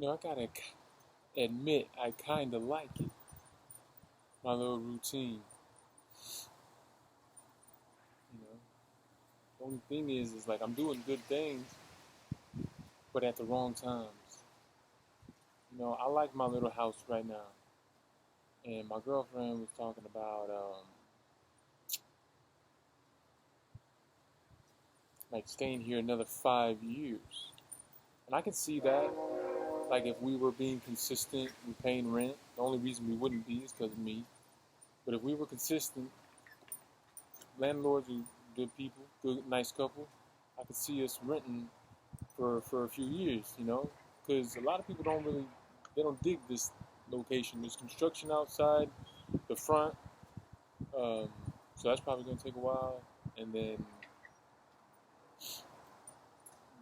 I gotta admit, I kinda like it. My little routine. You know, the only thing is like I'm doing good things, but at the wrong times. I like my little house right now, and my girlfriend was talking about like staying here another 5 years. And I can see that. Like if we were being consistent with paying rent, the only reason we wouldn't be is because of me. But if we were consistent, landlords are good people, good, nice couple. I could see us renting for a few years, you know, because a lot of people don't really, they don't dig this location. There's construction outside the front, um, so that's probably gonna take a while. And then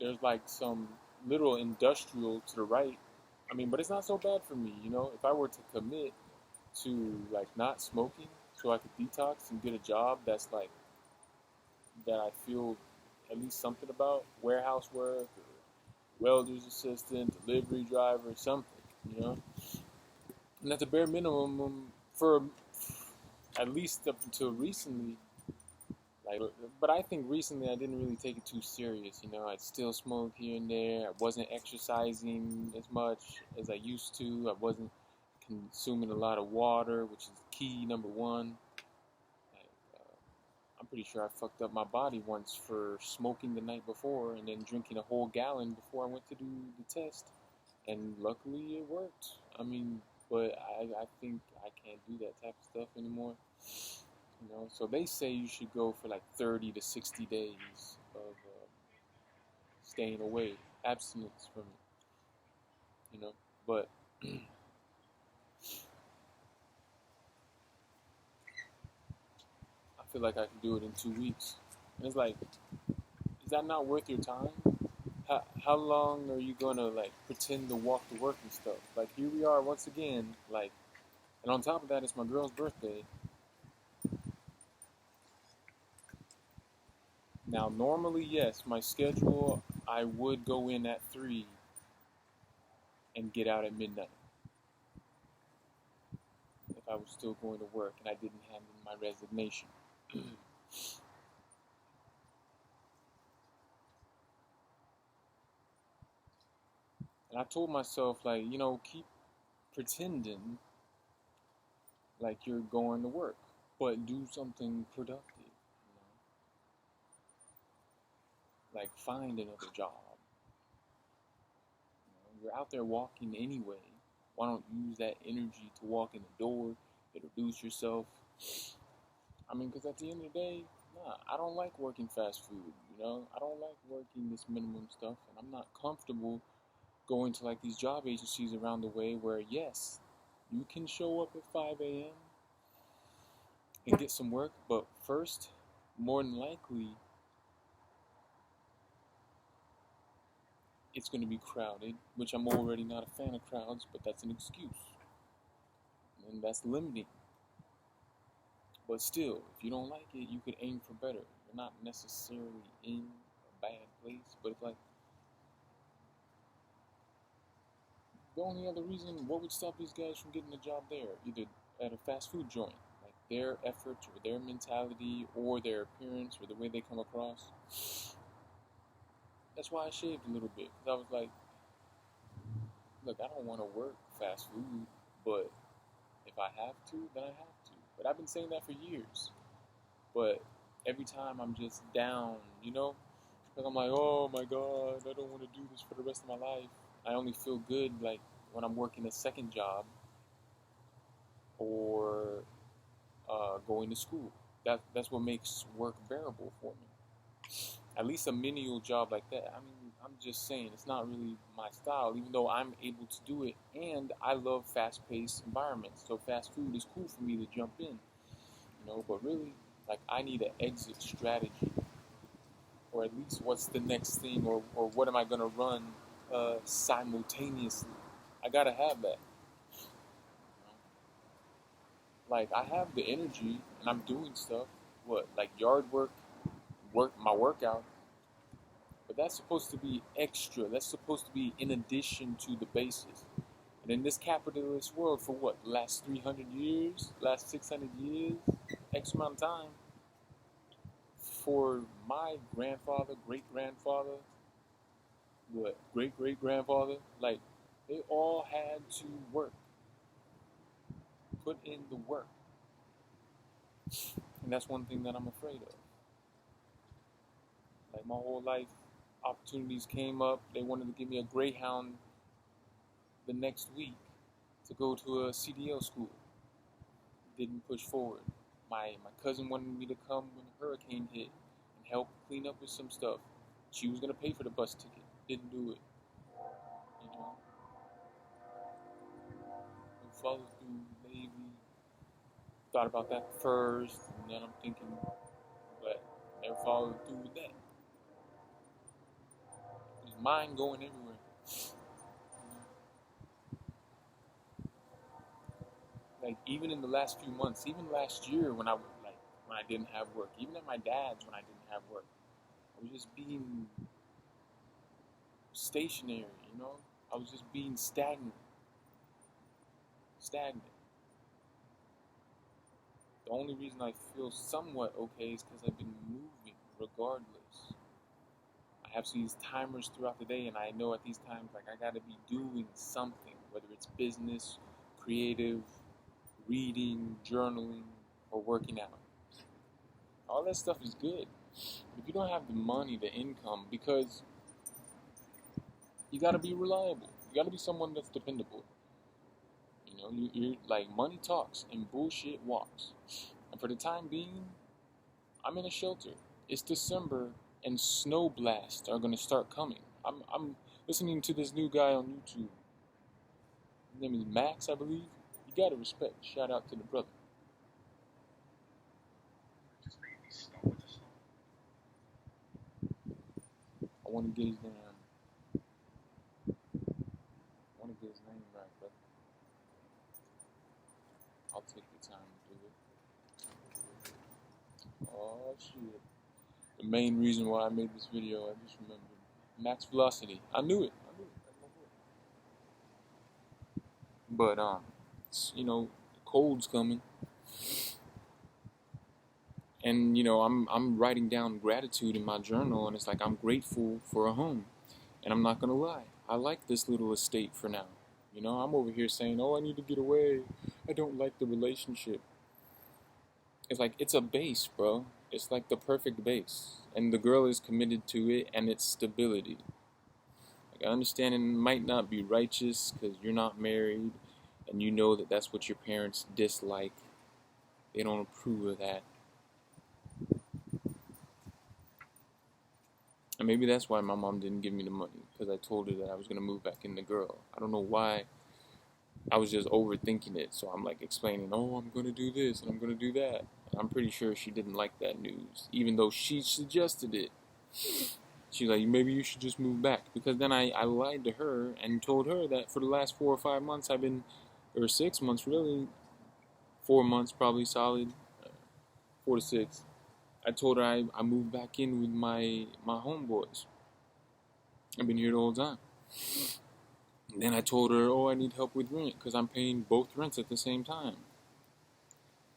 there's like some little industrial to the right. I mean, but it's not so bad for me, you know. If I were to commit to like not smoking, so I could detox and get a job that's like that I feel at least something about, warehouse work or welder's assistant, delivery driver, something, you know. And at the bare minimum, for at least up until recently, like, but I think recently I didn't really take it too serious. You know, I'd still smoke here and there. I wasn't exercising as much as I used to. I wasn't consuming a lot of water, which is key number one. Like, I'm pretty sure I fucked up my body once for smoking the night before and then drinking a whole gallon before I went to do the test. And luckily it worked. I mean, but I think I can't do that type of stuff anymore. You know, so they say you should go for like 30 to 60 days of staying away, abstinence from it. You know, but I feel like I can do it in 2 weeks. And it's like, is that not worth your time? How long are you gonna like pretend to walk to work and stuff? Like here we are once again, like, and on top of that, it's my girl's birthday. Now, normally, yes, my schedule, I would go in at 3 and get out at midnight if I was still going to work and I didn't hand in my resignation. And I told myself, like, you know, keep pretending like you're going to work, but do something productive. Like, find another job. You're out there walking anyway. Why don't you use that energy to walk in the door, introduce yourself? I mean, because at the end of the day, nah, I don't like working fast food, you know? I don't like working this minimum stuff, and I'm not comfortable going to like these job agencies around the way where, yes, you can show up at 5 a.m. and get some work, but first, more than likely, it's going to be crowded, which I'm already not a fan of crowds, but that's an excuse, and that's limiting. But still, if you don't like it, you could aim for better. You're not necessarily in a bad place, but it's like the only other reason, what would stop these guys from getting a job there? Either at a fast food joint, like their effort or their mentality or their appearance or the way they come across. That's why I shaved a little bit, because I was like, look, I don't want to work fast food, but if I have to, then I have to. But I've been saying that for years. But every time I'm just down, you know? Because I'm like, oh my God, I don't want to do this for the rest of my life. I only feel good like when I'm working a second job or going to school. That's what makes work bearable for me. At least a menial job like that. I mean, I'm just saying it's not really my style, even though I'm able to do it. And I love fast-paced environments, so fast food is cool for me to jump in. You know, but really, like I need an exit strategy, or at least what's the next thing, or what am I gonna run simultaneously? I gotta have that. Like I have the energy and I'm doing stuff. What like yard work, my workout. But that's supposed to be extra. That's supposed to be in addition to the basis. And in this capitalist world, for what? Last 300 years? Last 600 years? X amount of time. For my grandfather, great grandfather, what? Great great grandfather? Like, they all had to work. Put in the work. And that's one thing that I'm afraid of. Like, my whole life, Opportunities came up. They wanted to give me a Greyhound the next week to go to a CDL school. Didn't push forward. My cousin wanted me to come when the hurricane hit and help clean up with some stuff. She was gonna pay for the bus ticket. Didn't do it. You know, we followed through Navy. Thought about that first, and then I'm thinking, but never followed through with that. His mind going everywhere. Like even in the last few months, even last year when I didn't have work, even at my dad's when I didn't have work, I was just being stationary. I was just being stagnant. Stagnant. The only reason I feel somewhat okay is because I've been moving regardless. I have these timers throughout the day, and I know at these times, like, I gotta be doing something, whether it's business, creative, reading, journaling, or working out. All that stuff is good. But if you don't have the money, the income, because you gotta be reliable, you gotta be someone that's dependable. You're like, money talks and bullshit walks. And for the time being, I'm in a shelter. It's December, and snow blasts are gonna start coming. I'm listening to this new guy on YouTube. His name is Max, I believe. You gotta respect. Shout out to the brother. I want to get his name. I want to get his name right, brother. I'll take the time to do it. Oh shit! The main reason why I made this video, I just remembered. Max Velocity. I knew it. That's my boy. But cold's coming. And I'm writing down gratitude in my journal, and it's like I'm grateful for a home. And I'm not gonna lie, I like this little estate for now. I'm over here saying, "Oh, I need to get away. I don't like the relationship." It's like it's a base, bro. It's like the perfect base, and the girl is committed to it and its stability. Like, I understand it might not be righteous because you're not married, and you know that that's what your parents dislike. They don't approve of that. And maybe that's why my mom didn't give me the money, because I told her that I was going to move back in the girl. I don't know why. I was just overthinking it. So I'm like explaining, "Oh, I'm going to do this and I'm going to do that." And I'm pretty sure she didn't like that news, even though she suggested it. She's like, "Maybe you should just move back." Because then I lied to her and told her that for the last 4 or 5 months or 6 months really, 4 months probably solid, 4 to 6. I told her I moved back in with my homeboys. I've been here the whole time. And then I told her, "Oh, I need help with rent because I'm paying both rents at the same time."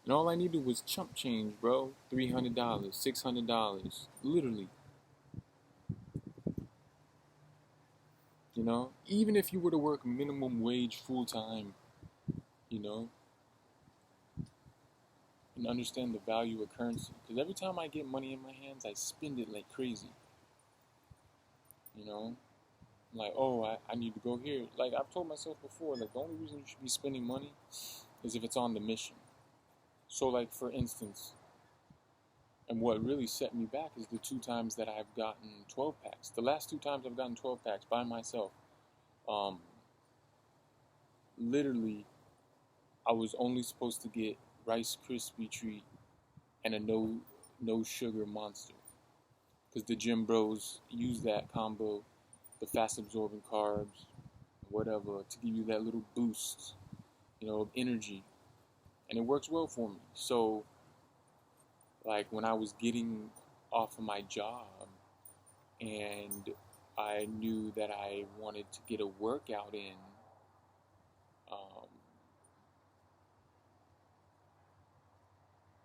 And all I needed was chump change, bro. $300, $600, literally. Even if you were to work minimum wage full time, you know, and understand the value of currency. Because every time I get money in my hands, I spend it like crazy. Like, "Oh, I need to go here." Like I've told myself before, like the only reason you should be spending money is if it's on the mission. So like for instance, and what really set me back is the 2 times that I've gotten 12 packs. The last 2 times I've gotten 12 packs by myself. Literally, I was only supposed to get Rice Krispie treat and a no sugar Monster, because the gym bros use that combo, the fast absorbing carbs, whatever, to give you that little boost, of energy, and it works well for me. So, like when I was getting off of my job and I knew that I wanted to get a workout in, um,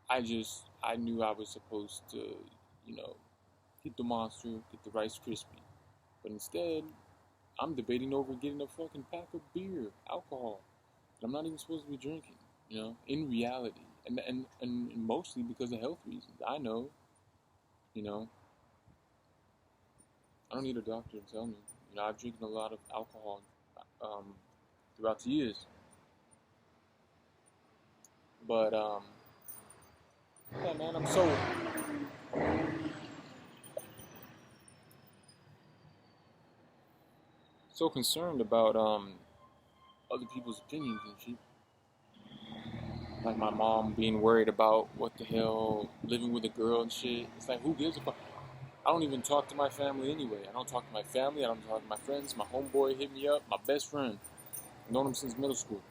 I knew I was supposed to, get the Monster, get the Rice Krispie. But instead, I'm debating over getting a fucking pack of beer, alcohol, that I'm not even supposed to be drinking, in reality. And mostly because of health reasons. I know, you know. I don't need a doctor to tell me. I've drinking a lot of alcohol um, throughout the years. But yeah, man, I'm so concerned about other people's opinions and shit. Like my mom being worried about what the hell living with a girl and shit. It's like, who gives a fuck? I don't even talk to my family anyway. I don't talk to my family. I don't talk to my friends. My homeboy hit me up. My best friend. I've known him since middle school.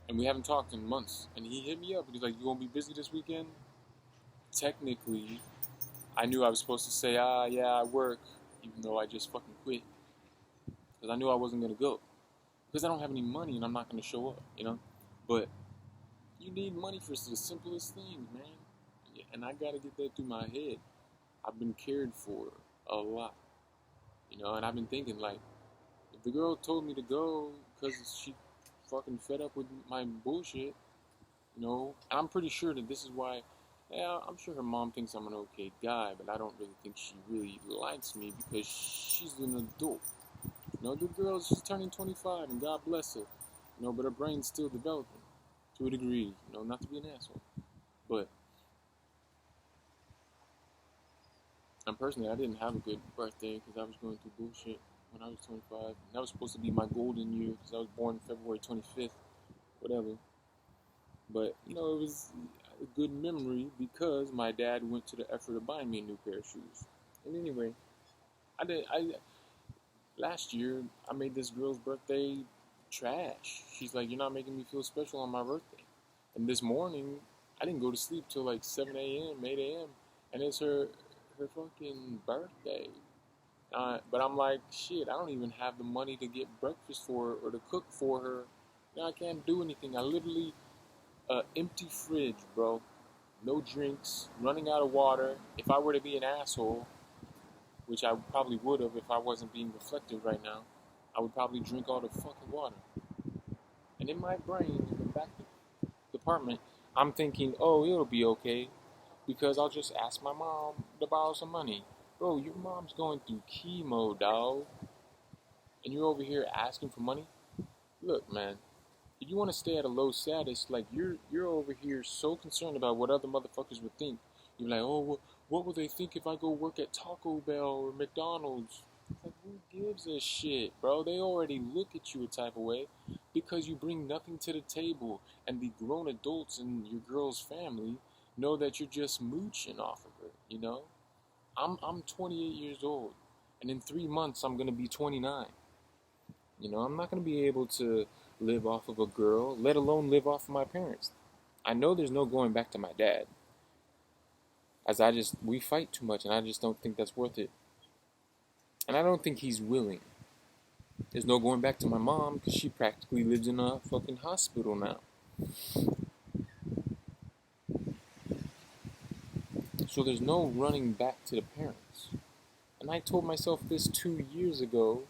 And we haven't talked in months. And he hit me up and he's like, you gonna be busy this weekend? Technically, I knew I was supposed to say, yeah, I work, even though I just fucking quit. Because I knew I wasn't gonna go. Because I don't have any money and I'm not gonna show up. But you need money for the simplest things, man. And I gotta get that through my head. I've been cared for a lot. And I've been thinking, like, if the girl told me to go because she fucking fed up with my bullshit, and I'm pretty sure that this is why, yeah, I'm sure her mom thinks I'm an okay guy, but I don't really think she really likes me because she's an adult. The girl, she's turning 25, and God bless her, but her brain's still developing to a degree, not to be an asshole. But personally, I didn't have a good birthday because I was going through bullshit when I was 25. And that was supposed to be my golden year because I was born February 25th, whatever. But, it was a good memory because my dad went to the effort of buying me a new pair of shoes. And anyway, last year, I made this girl's birthday trash. She's like, you're not making me feel special on my birthday. And this morning, I didn't go to sleep till like 7 a.m., 8 a.m., and it's her fucking birthday. But I'm like, shit, I don't even have the money to get breakfast for her or to cook for her. I can't do anything. I literally, empty fridge, bro. No drinks, running out of water. If I were to be an asshole, which I probably would have if I wasn't being reflective right now, I would probably drink all the fucking water. And in my brain, in the back department, I'm thinking, oh, it'll be okay because I'll just ask my mom to borrow some money. Bro, your mom's going through chemo, dog. And you're over here asking for money? Look, man, if you want to stay at a low status, like you're over here so concerned about what other motherfuckers would think. You're like, oh, what will they think if I go work at Taco Bell or McDonald's? It's like, who gives a shit, bro? They already look at you a type of way because you bring nothing to the table, and the grown adults in your girl's family know that you're just mooching off of her. I'm 28 years old, and in 3 months I'm gonna be 29. I'm not gonna be able to live off of a girl, let alone live off of my parents. I know there's no going back to my dad, as we fight too much, and I just don't think that's worth it. And I don't think he's willing. There's no going back to my mom because she practically lives in a fucking hospital now. So there's no running back to the parents. And I told myself this 2 years ago.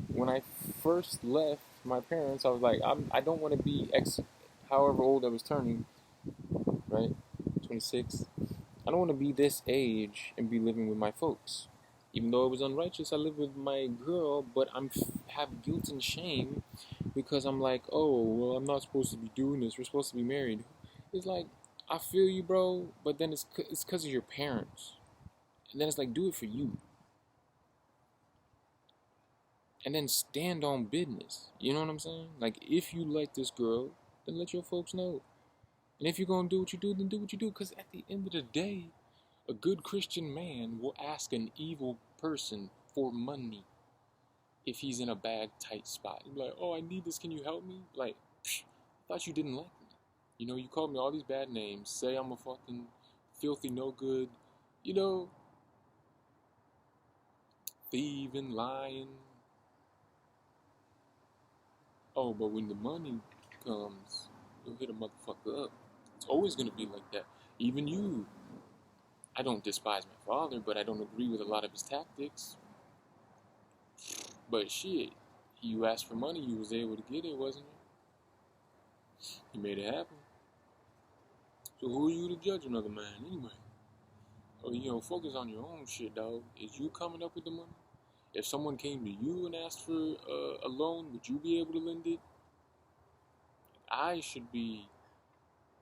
When I first left my parents, I was like, I don't want to be however old I was turning, right? 26. I don't want to be this age and be living with my folks. Even though it was unrighteous, I live with my girl, but have guilt and shame because I'm like, oh, well, I'm not supposed to be doing this. We're supposed to be married. It's like, I feel you, bro, but then it's because of your parents. And then it's like, do it for you. And then stand on business. You know what I'm saying? Like, if you like this girl, then let your folks know. And if you're going to do what you do, then do what you do. Because at the end of the day, a good Christian man will ask an evil person for money if he's in a bad, tight spot. He'll be like, oh, I need this. Can you help me? Like, I thought you didn't like me. You called me all these bad names. Say I'm a fucking filthy, no good, thieving, lying. Oh, but when the money comes, you'll hit a motherfucker up. It's always going to be like that. Even you. I don't despise my father, but I don't agree with a lot of his tactics. But shit, you asked for money, you was able to get it, wasn't you? He made it happen. So who are you to judge another man anyway? Or, focus on your own shit, dog. Is you coming up with the money? If someone came to you and asked for a loan, would you be able to lend it? I should be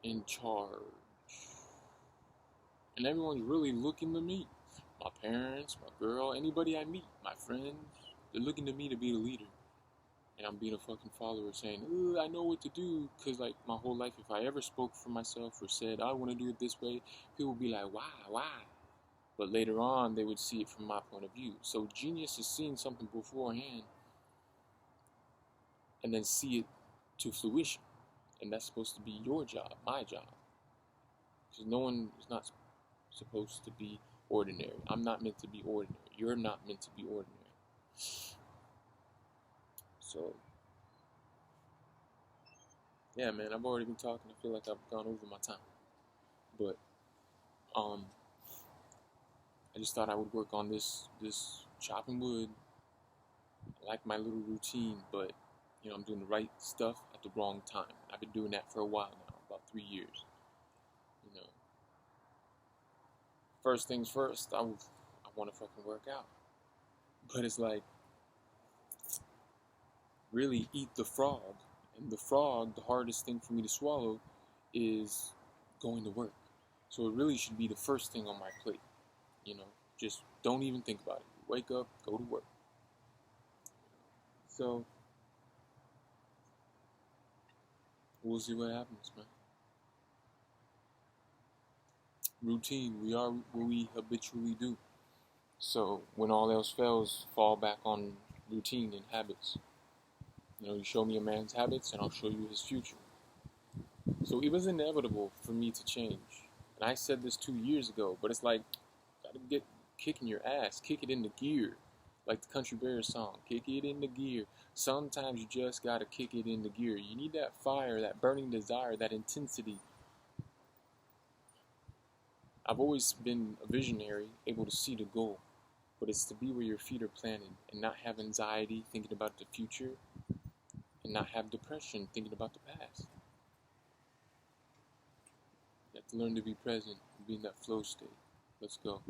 in charge. And everyone's really looking to me. My parents, my girl, anybody I meet, my friends, they're looking to me to be the leader. And I'm being a fucking follower saying, I know what to do. Because, like, my whole life, if I ever spoke for myself or said, I want to do it this way, people would be like, why? But later on, they would see it from my point of view. So genius is seeing something beforehand and then see it to fruition. And that's supposed to be your job, my job. Because no one is not supposed to be ordinary. I'm not meant to be ordinary. You're not meant to be ordinary. So, yeah, man, I've already been talking. I feel like I've gone over my time. But, I just thought I would work on this chopping wood. I like my little routine, but, I'm doing the right stuff at the wrong time. I've been doing that for a while now, about 3 years. First things first, I want to fucking work out. But it's like, really eat the frog. And the frog, the hardest thing for me to swallow is going to work. So it really should be the first thing on my plate. Just don't even think about it. Wake up, go to work. So we'll see what happens, man. Routine, we are what we habitually do. So when all else fails, fall back on routine and habits. You show me a man's habits and I'll show you his future. So it was inevitable for me to change. And I said this 2 years ago, but it's like, gotta get kicking your ass, kick it into gear. Like the Country Bears song, kick it into gear. Sometimes you just gotta kick it into gear. You need that fire, that burning desire, that intensity. I've always been a visionary, able to see the goal. But it's to be where your feet are planted and not have anxiety thinking about the future and not have depression thinking about the past. You have to learn to be present and be in that flow state. Let's go.